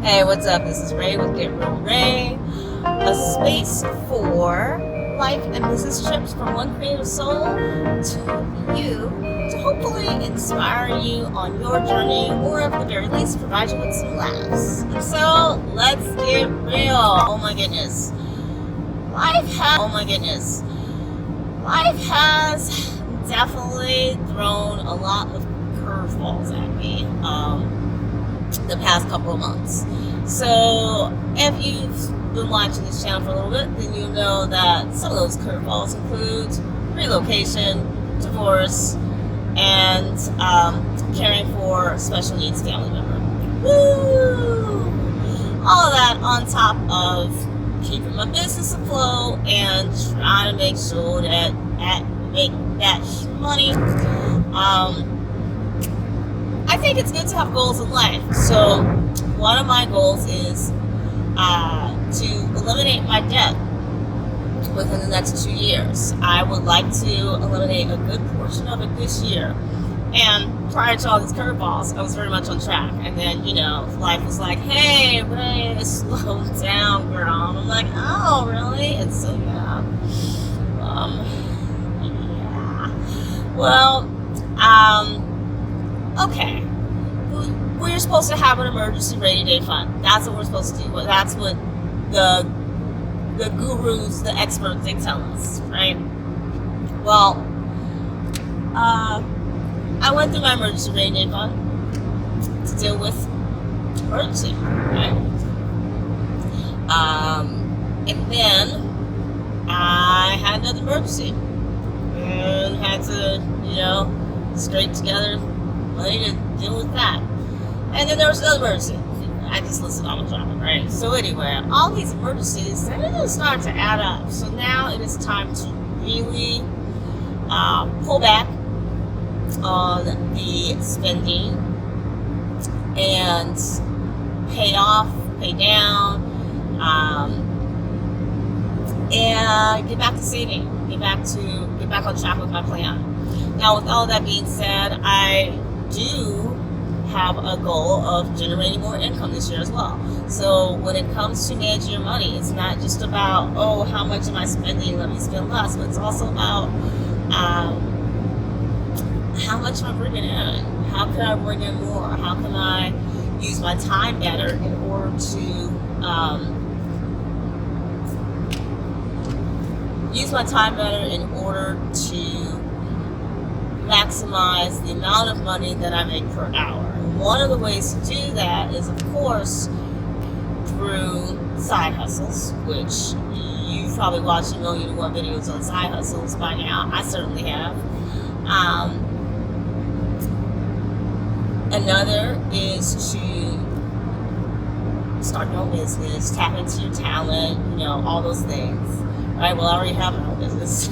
Hey, what's up? This is Ray with Get Real Ray, a space for life and business trips from one creative soul to you to hopefully inspire you on your journey or at the very least provide you with some laughs. So let's get real. Life has definitely thrown a lot of curveballs at me. The past couple of months. So if you've been watching this channel for a little bit, then you know that some of those curveballs include relocation, divorce, and caring for a special needs family member. Woo! All of that on top of keeping my business afloat and trying to make sure that make that money. I think it's good to have goals in life. So one of my goals is to eliminate my debt within the next 2 years. I would like to eliminate a good portion of it this year. And prior to all these curveballs, I was very much on track. And then, life was like, hey, Ray, slow down, girl. And I'm like, oh, really? And so, yeah. Well, okay. We're supposed to have an emergency rainy day fund. That's what we're supposed to do. That's what the gurus, the experts, they tell us, right? Well, I went through my emergency rainy day fund to deal with emergency, right? And then I had another emergency and had to, scrape together money to deal with that. And then there was another emergency. I just listed all the drama, right? So anyway, all these emergencies, they're going to start to add up. So now it is time to really pull back on the spending and pay down, and get back to saving, get back on track with my plan. Now, with all that being said, I do have a goal of generating more income this year as well. So when it comes to managing your money, it's not just about, oh, how much am I spending? Let me spend less. But it's also about how much am I bringing in? How can I bring in more? How can I use my time better in order to maximize the amount of money that I make per hour. One of the ways to do that is, of course, through side hustles, which you've probably watched 1,000,001 videos on side hustles by now. I certainly have. Another is to start your own business, tap into your talent, all those things. Right? Well, I already have my own business.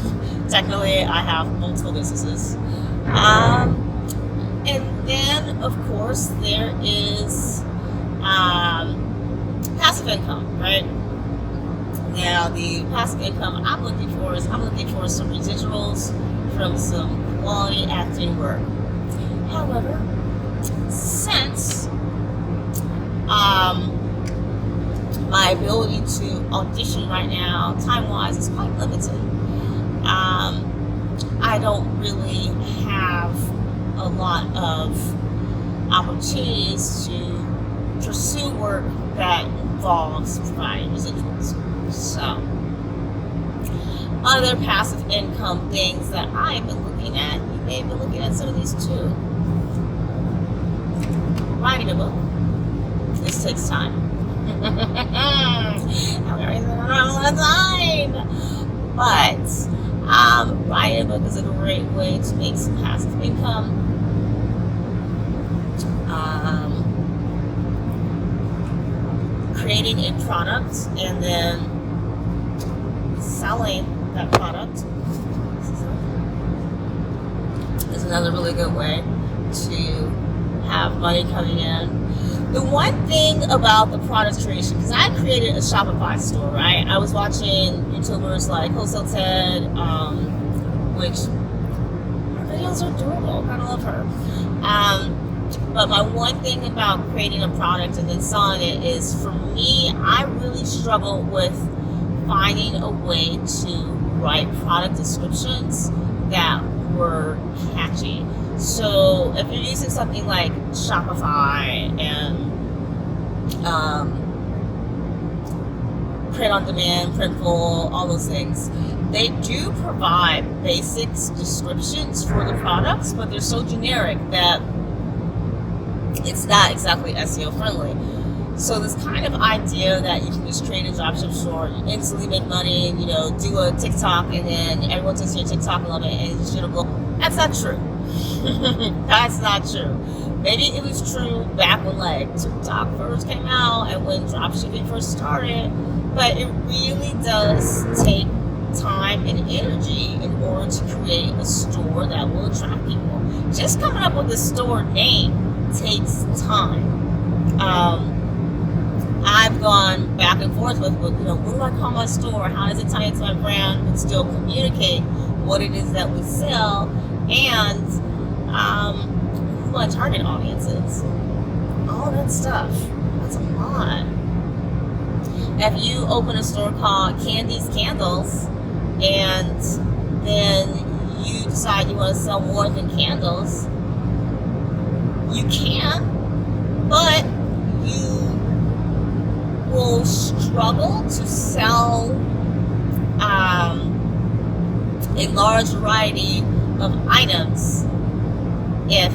Technically, I have multiple businesses. And then, of course, there is passive income, right? Now, the passive income I'm looking for some residuals from some quality acting work. However, since my ability to audition right now, time-wise, is quite limited, I don't really have a lot of opportunities to pursue work that involves providing residuals. So, other passive income things that I've been looking at, you may have been looking at some of these too. Writing a book. This takes time. But writing a book is a great way to make some passive income. Creating a product and then selling that product is another really good way to have money coming in. The one thing about the product creation, because I created a Shopify store, right? I was watching YouTubers like Wholesale Ted, which her videos are adorable. I love her. But my one thing about creating a product and then selling it is, for me, I really struggle with finding a way to write product descriptions that were catchy. So if you're using something like Shopify and print on demand, Printful, all those things, they do provide basic descriptions for the products, but they're so generic that it's not exactly SEO friendly. So this kind of idea that you can just create a dropship store, instantly make money, and do a TikTok, and then everyone takes your TikTok and love it, and it's gonna blow. That's not true. That's not true. Maybe it was true back when TikTok first came out and when dropshipping first started, but it really does take time and energy in order to create a store that will attract people. Just coming up with a store name takes time. I've gone back and forth with, what do I call my store? How does it tie into my brand but still communicate what it is that we sell, and who my target audience is? All that stuff. That's a lot. If you open a store called Candy's Candles, and then you decide you want to sell more than candles, you can, but you will struggle to sell a large variety of items if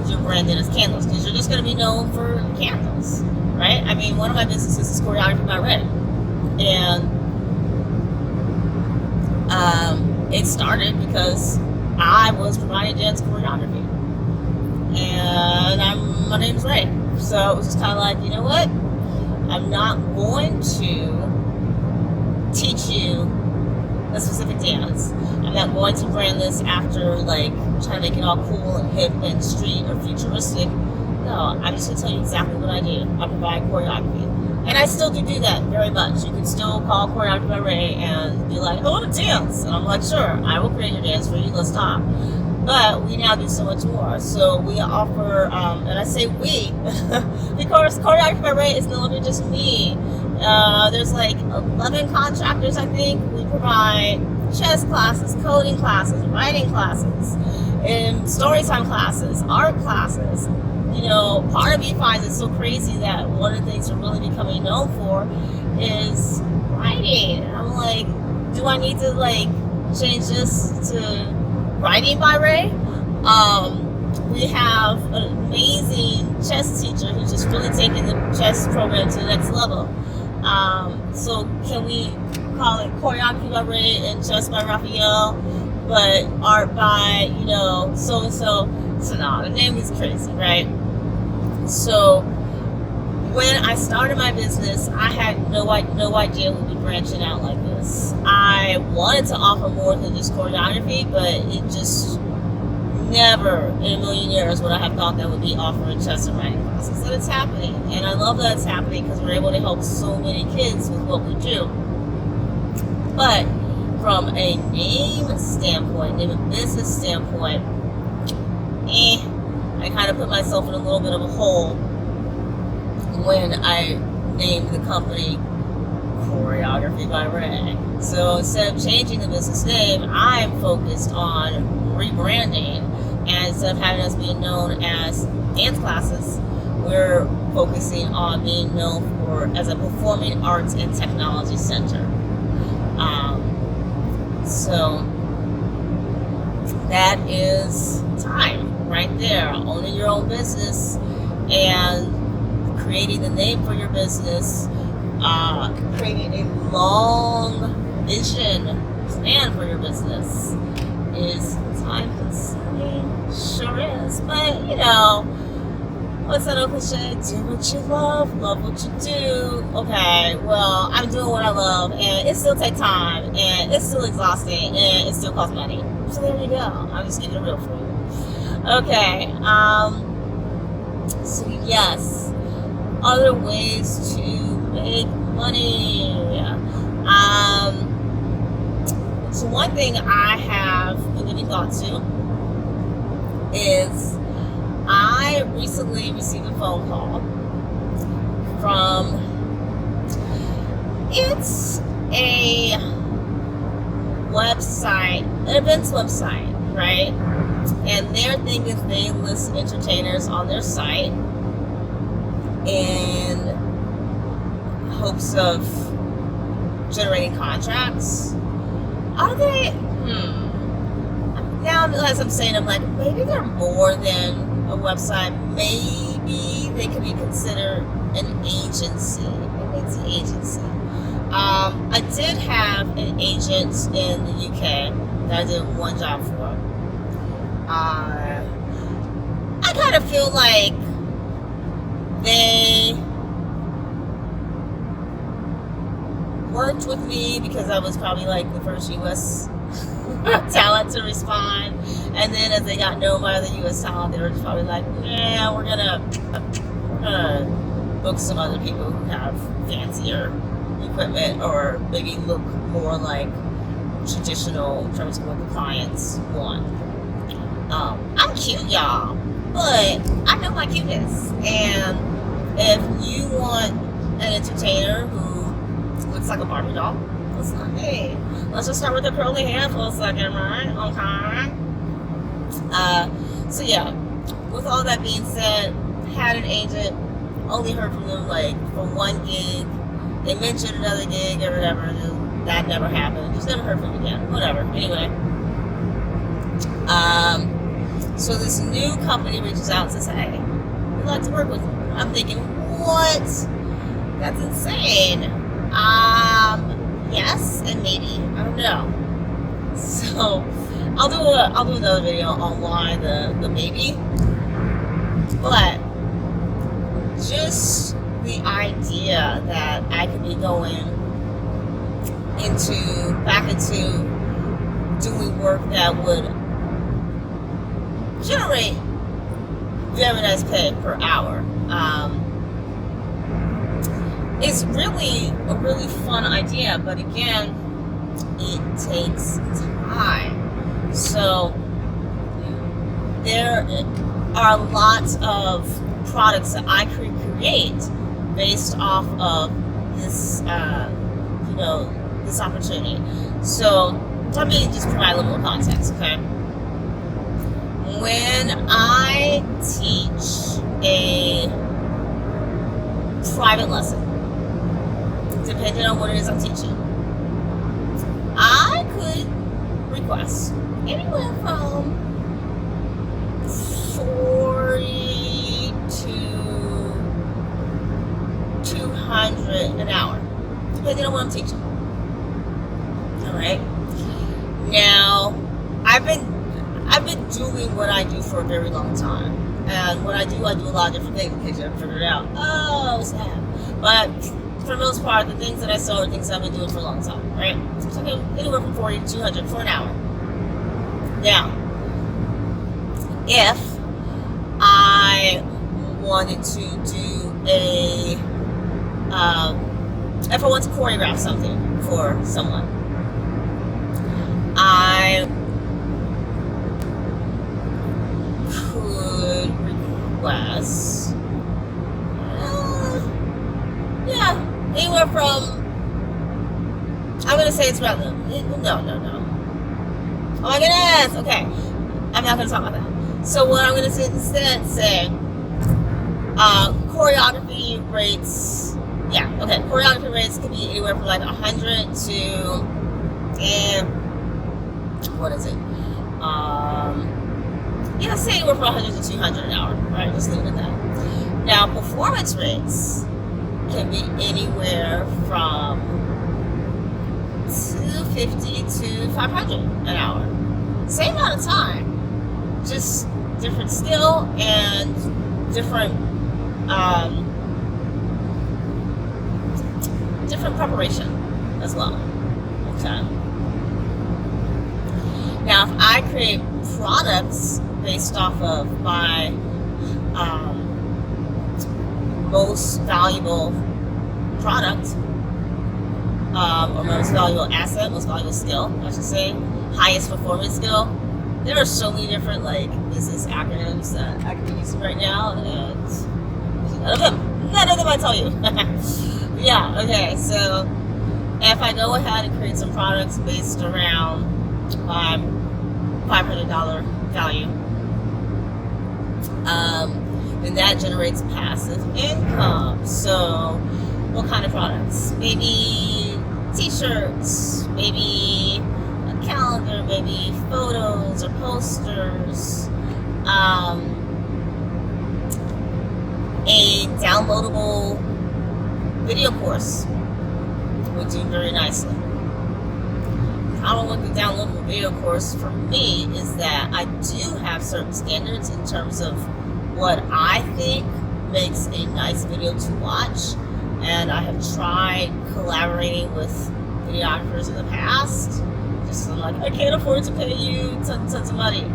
you're branded as candles, because you're just going to be known for candles, right? I mean, one of my businesses is Choreography by Ray, and it started because I was providing dance choreography, and my name's Ray. So it was just kind of like, you know what? I'm not going to teach you a specific dance. I'm not going to brand this after trying to make it all cool and hip and street or futuristic. No, I'm just going to tell you exactly what I do. I provide choreography. And I still do that very much. You can still call Choreography by Ray and be like, I want to dance. And I'm like, sure, I will create your dance for you. Let's talk. But we now do so much more. So we offer, and I say we, because Choreography by Ray is no longer just me. There's 11 contractors, I think. We provide chess classes, coding classes, writing classes, and story time classes, art classes. Part of me finds it so crazy that one of the things we're really becoming known for is writing. And I'm like, do I need to change this to Writing by Ray? We have an amazing chess teacher who's just really taking the chess program to the next level. So can we call it Choreography by Ray and Chess by Raphael, but art by, so-and-so? So no, the name is crazy, right? So when I started my business, I had no idea we'd be branching out like this. I wanted to offer more than just choreography, but it just never in a million years would I have thought that would be offering chess and writing classes. And it's happening. And I love that it's happening because we're able to help so many kids with what we do. But from a name standpoint, name of business standpoint, I kind of put myself in a little bit of a hole when I named the company Choreography by Ray. So instead of changing the business name, I'm focused on rebranding, and instead of having us being known as dance classes, we're focusing on being known as a performing arts and technology center. So that is time right there. Owning your own business and creating the name for your business, creating a long vision plan for your business is time consuming. Sure is. But what's that old cliche? Do what you love what you do. Okay, well, I'm doing what I love, and it still takes time, and it's still exhausting, and it still costs money. So there you go. I'm just keeping it real for you. Okay, so yes, other ways to make money. So one thing I have been giving thought to is I recently received a phone call from, it's a website, an events website, right? And their thing is they list entertainers on their site in hopes of generating contracts. Are they? Now, as I'm saying, I'm like, maybe they're more than a website. Maybe they could be considered an agency. Maybe it's an agency. I did have an agent in the UK that I did one job for. I kind of feel like they worked with me because I was probably like the first US talent to respond, and then as they got known by other US talent, they were just probably like, yeah, we're gonna book some other people who have fancier equipment or maybe look more like traditional in terms of what the clients want. I'm cute, y'all, but I know my cuteness, and if you want an entertainer who looks like a Barbie doll, let's not, hey, let's just start with the curly hair for a second, right? Okay. So yeah, with all that being said, had an agent, only heard from them like for one gig. They mentioned another gig or whatever, that never happened. Just never heard from them again. Whatever. Anyway. So this new company reaches out and says, hey, we'd like to work with you. I'm thinking, what? That's insane. Yes and maybe. I don't know. So I'll do another video on why the maybe. But just the idea that I could be going back into doing work that would generate very nice pay per hour. It's really a really fun idea, but again, it takes time. So there are lots of products that I could create based off of this, this opportunity. So let me just provide a little more context, okay? When I teach a private lesson, depending on what it is I'm teaching, I could request anywhere from $40 to $200 an hour, depending on what I'm teaching. All right. Now, I've been doing what I do for a very long time, and what I do a lot of different things in case you haven't figured it out. Oh, snap! But for the most part, the things that I sell are things I've been doing for a long time, right? So anywhere from $40 to $200 for an hour. Now, if I wanted to do if I want to choreograph something for someone, I could request, anywhere from, I'm going to say it's around, no. Oh my goodness, okay. I'm not going to talk about that. So what I'm going to say instead, choreography rates, choreography rates could be anywhere from like 100 to, what is it? Say anywhere from 100 to 200 an hour, right? Just leave it at that. Now, performance rates can be anywhere from 250 to 500 an hour. Same amount of time, just different skill and different preparation as well. Okay. Now, if I create products based off of my most valuable product, or most valuable asset, most valuable skill, I should say, highest performance skill, there are so many different like business acronyms that I could be using right now, and none of them I tell you. Yeah, okay, so if I go ahead and create some products based around $500 value, then that generates passive income. So what kind of products? Maybe t-shirts, maybe a calendar, maybe photos or posters, a downloadable video course would do very nicely. The problem with the downloadable video course for me is that I do have certain standards in terms of what I think makes a nice video to watch, and I have tried collaborating with videographers in the past. Just I'm like, I can't afford to pay you tons of money.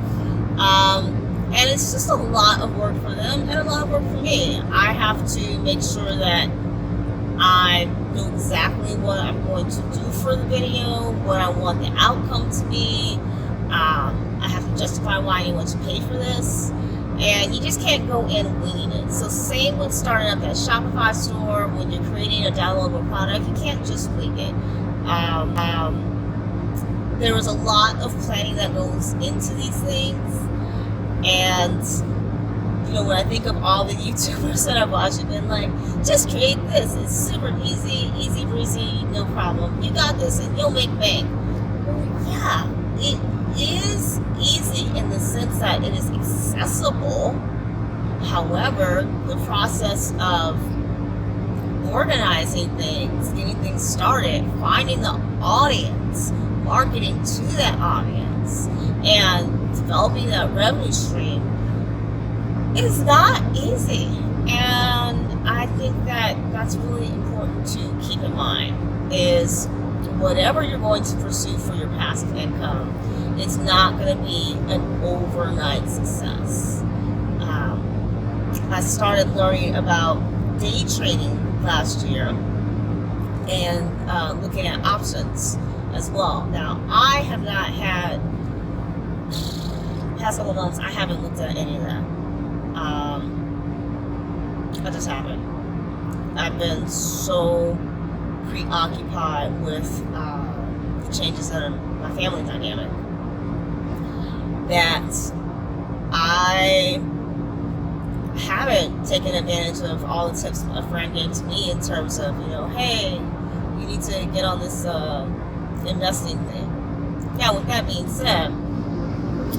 And it's just a lot of work for them and a lot of work for me. I have to make sure that I know exactly what I'm going to do for the video, what I want the outcome to be. I have to justify why anyone should pay for this. And you just can't go in winging it. So same with starting up that Shopify store. When you're creating a downloadable product, you can't just wing it. There is a lot of planning that goes into these things. And you know, when I think of all the YouTubers that I've watched, have been like, just create this. It's super easy breezy, no problem. You got this, and you'll make bank. Well, yeah, it is easy in the sense that it is accessible. However, the process of organizing things, getting things started, finding the audience, marketing to that audience, and developing that revenue stream is not easy. And I think that that's really important to keep in mind, is whatever you're going to pursue for your passive income, it's not going to be an overnight success. I started learning about day trading last year and looking at options as well. Now, I have not had, past couple months, I haven't looked at any of that. I just haven't. I've been so preoccupied with the changes in my family dynamic that I haven't taken advantage of all the tips a friend gave to me in terms of, you know, hey, you need to get on this investing thing. Now, with that being said,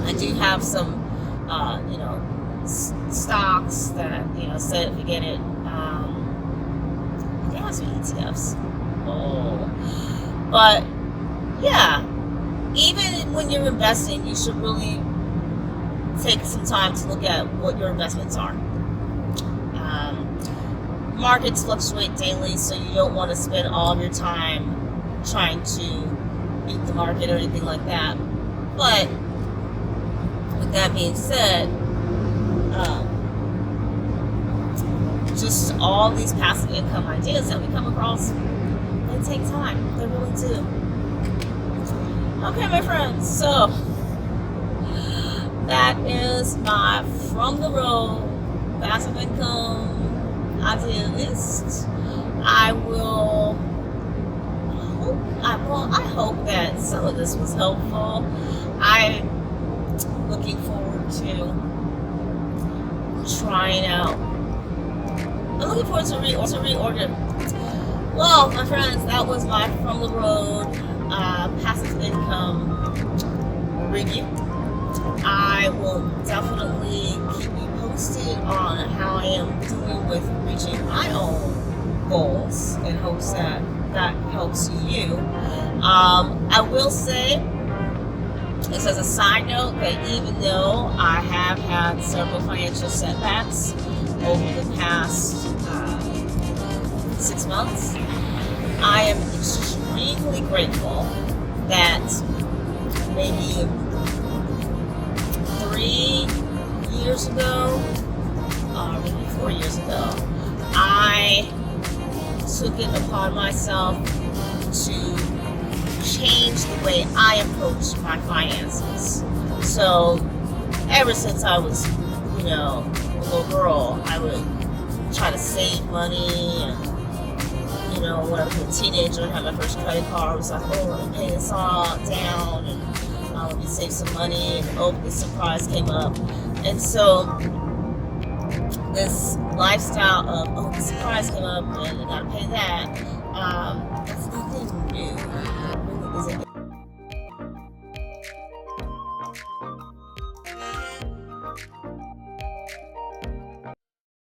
I do have some, you know, stocks that, you know, set it, forget it. They have some ETFs. Oh. But, yeah, even when you're investing, you should really take some time to look at what your investments are. Markets fluctuate daily, so you don't want to spend all of your time trying to beat the market or anything like that. But with that being said, just all these passive income ideas that we come across, they take time. They really do. Okay, my friends, so that is my from the road passive income idea list. I hope that some of this was helpful. I'm looking forward to trying out. I'm looking forward to reorder. Well, my friends, that was my from the road passive income review. I will definitely keep you posted on how I am doing with reaching my own goals in hopes that that helps you. I will say, this as a side note, that even though I have had several financial setbacks over the past 6 months, I am extremely grateful that maybe 3 years ago, maybe 4 years ago, I took it upon myself to change the way I approach my finances. So ever since I was, a little girl, I would try to save money. And when I was a teenager and had my first credit card, I was like, oh, let me pay this all down, and let me save some money. And oh, the surprise came up. And so this lifestyle of, oh, the surprise came up and I gotta pay that, it's nothing new. It really isn't.